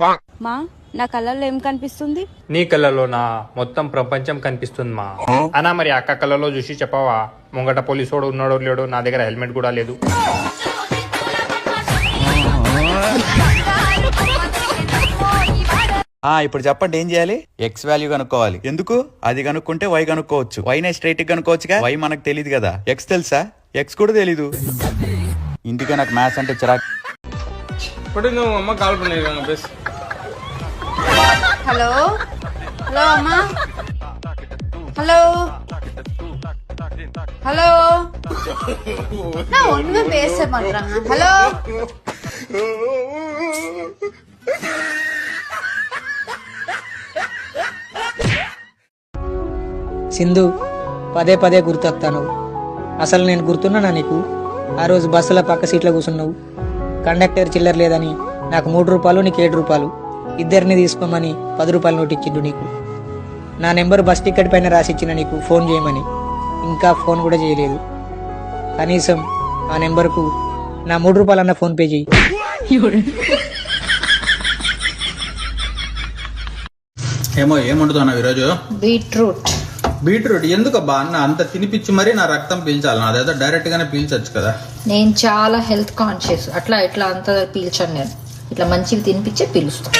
మా నా కళ్ళల్లో ఏం కనిపిస్తుంది? నీ కళ్ళలో నా మొత్తం ప్రపంచం కనిపిస్తుంది మా. అనా మరి అక్క కళ్ళలో చూసి చెప్పవా, ముంగట పోలీసోడు ఉన్నాడో లేడో, నా దగ్గర హెల్మెట్ కూడా లేదు. ఇప్పుడు చెప్పండి ఏం చేయాలి? ఎక్స్ వాల్యూ కనుక్కోవాలి. ఎందుకు? అది కనుక్కుంటే వై కనుక్కోవచ్చు. వైనే స్ట్రైట్ కనుక్కోవచ్చుగా. వై మనకు తెలియదు కదా. ఎక్స్ తెలుసా? ఎక్స్ కూడా తెలీదు. ఇంటికే నాకు మ్యాథ్స్ అంటే చిరాకు. హలో హలో అమ్మా, హలో ஹலோ நான் ஒண்ணுமே பேச மாட்டேறாங்க. ஹலோ సింధు, పదే పదే గుర్తొస్తాను. అసలు నేను గుర్తున్నానా నీకు? ఆ రోజు బస్సులో పక్క సీట్లో కూర్చున్నావు. కండక్టర్ చిల్లర లేదని నాకు 3 రూపాయలు, నీకు 7 రూపాయలు, ఇద్దరిని తీసుకోమని 10 రూపాయలు నోటు ఇచ్చిండు నీకు. నా నెంబర్ బస్ టికెట్ పైన రాసిచ్చిన నీకు ఫోన్ చేయమని. ఇంకా ఫోన్ కూడా చేయలేదు. కనీసం ఆ నెంబర్కు నా 3 రూపాయలన్న ఫోన్ పే చేయి. ఏమో ఏముంటుందన్న ఈరోజు? బీట్రూట్. బీట్రూట్ ఎందుకబ్బా అన్న అంత తినిపించి మరి నా రక్తం పీల్చాలి? నాదేదో డైరెక్ట్ గానే పీల్చొచ్చు కదా. నేను చాలా హెల్త్ కాన్షియస్, అట్లా ఇట్లా అంత పీల్చాను. నేను ఇట్లా మంచిగా తినిపించే పీలుస్తాను.